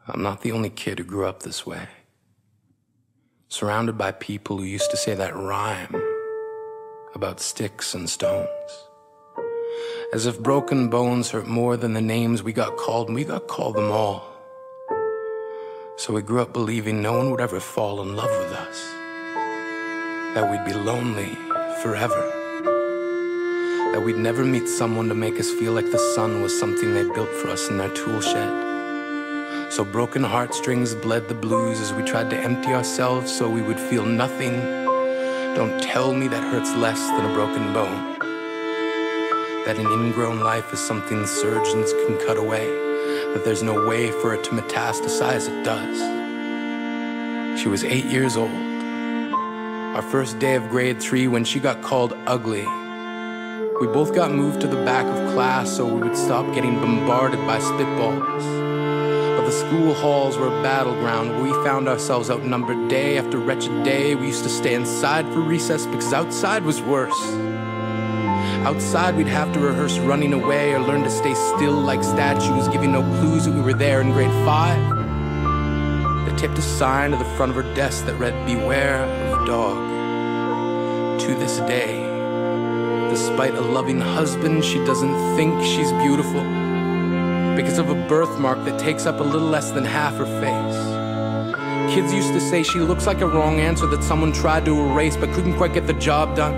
I'm not the only kid who grew up this way. Surrounded by people who used to say that rhyme about sticks and stones. As if broken bones hurt more than the names we got called, and we got called them all. So we grew up believing no one would ever fall in love with us. That we'd be lonely forever. That we'd never meet someone to make us feel like the sun was something they built for us in their tool shed. So broken heartstrings bled the blues as we tried to empty ourselves so we would feel nothing. Don't tell me that hurts less than a broken bone. That an ingrown life is something surgeons can cut away. That there's no way for it to metastasize, it does. She was 8 years old. Our first day of grade 3 when she got called ugly. We both got moved to the back of class so we would stop getting bombarded by spitballs. But the school halls were a battleground where we found ourselves outnumbered day after wretched day. We used to stay inside for recess because outside was worse. Outside we'd have to rehearse running away or learn to stay still like statues, giving no clues that we were there in grade 5. They taped a sign to the front of her desk that read, "Beware of dog." To this day, despite a loving husband, she doesn't think she's beautiful because of a birthmark that takes up a little less than half her face. Kids used to say she looks like a wrong answer that someone tried to erase but couldn't quite get the job done.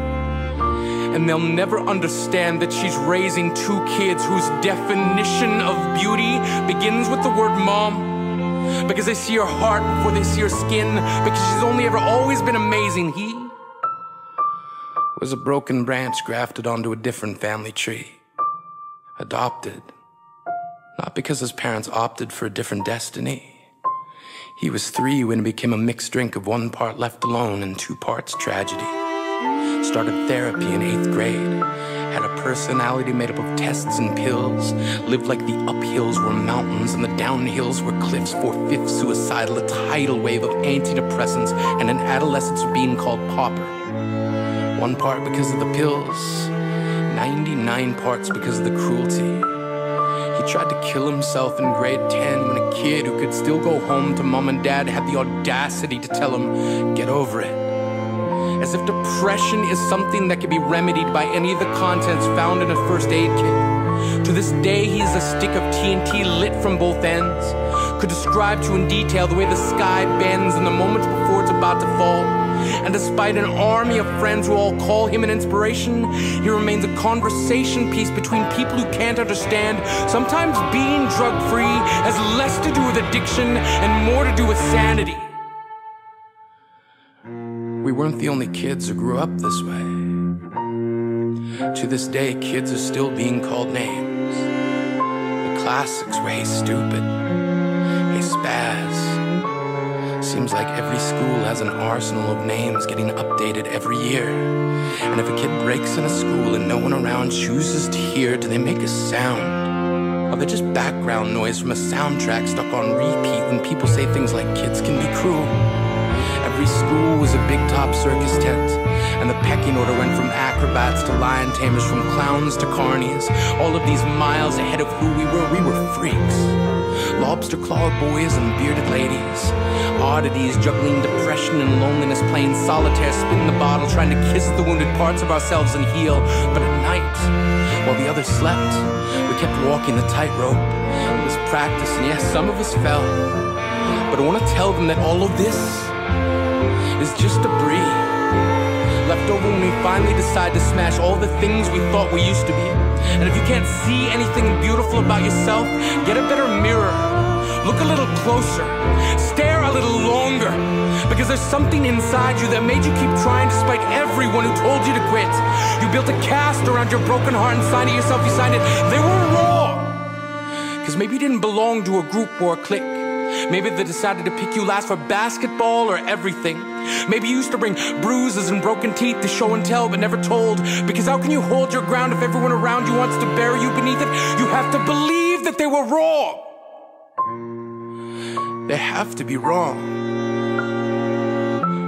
And they'll never understand that she's raising 2 kids whose definition of beauty begins with the word mom. Because they see her heart before they see her skin. Because she's only ever always been amazing. He was a broken branch grafted onto a different family tree. Adopted. Not because his parents opted for a different destiny. He was 3 when it became a mixed drink of 1 part left alone and 2 parts tragedy. Started therapy in 8th grade. Had a personality made up of tests and pills. Lived like the uphills were mountains and the downhills were cliffs. 4/5 suicidal, a tidal wave of antidepressants and an adolescence being called pauper. 1 part because of the pills, 99 parts because of the cruelty. He tried to kill himself in grade 10 when a kid who could still go home to mom and dad had the audacity to tell him, "Get over it." As if depression is something that can be remedied by any of the contents found in a first aid kit. To this day, he is a stick of TNT lit from both ends. Could describe to in detail the way the sky bends in the moments before it's about to fall. And despite an army of friends who all call him an inspiration, he remains a conversation piece between people who can't understand. Sometimes being drug-free has less to do with addiction and more to do with sanity. We weren't the only kids who grew up this way. To this day, kids are still being called names. The classics were "Hey Stupid," "Hey Spaz." Seems like every school has an arsenal of names getting updated every year. And if a kid breaks in a school and no one around chooses to hear, do they make a sound? Or they're just background noise from a soundtrack stuck on repeat when people say things like kids can be cruel? Every school was a big top circus tent, and the pecking order went from acrobats to lion tamers, from clowns to carnies. All of these miles ahead of who we were freaks. Lobster claw boys and bearded ladies. Oddities juggling depression and loneliness, playing solitaire, spin the bottle, trying to kiss the wounded parts of ourselves and heal. But at night, while the others slept, we kept walking the tightrope. It was practice, and yes, some of us fell. But I want to tell them that all of this is just debris left over when we finally decide to smash all the things we thought we used to be. And if you can't see anything beautiful about yourself, get a better mirror. Look a little closer. Stare a little longer. Because there's something inside you that made you keep trying despite everyone who told you to quit. You built a cast around your broken heart and signed it yourself. You signed it. They were wrong. Because maybe you didn't belong to a group or a clique. Maybe they decided to pick you last for basketball or everything. Maybe you used to bring bruises and broken teeth to show and tell but never told. Because how can you hold your ground if everyone around you wants to bury you beneath it? You have to believe that they were wrong. They have to be wrong.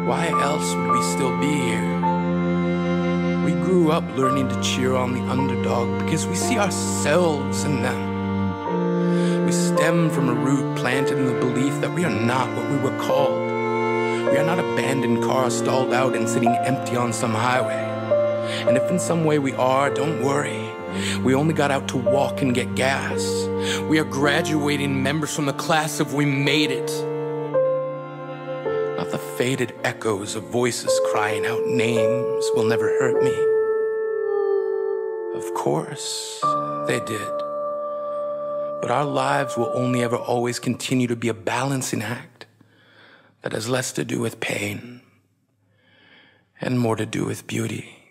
Why else would we still be here? We grew up learning to cheer on the underdog because we see ourselves in them. We step stem from a root planted in the belief that we are not what we were called. We are not abandoned cars stalled out and sitting empty on some highway. And if in some way we are, don't worry. We only got out to walk and get gas. We are graduating members from the class of we made it. Not the faded echoes of voices crying out names will never hurt me. Of course, they did. But our lives will only ever always continue to be a balancing act that has less to do with pain and more to do with beauty.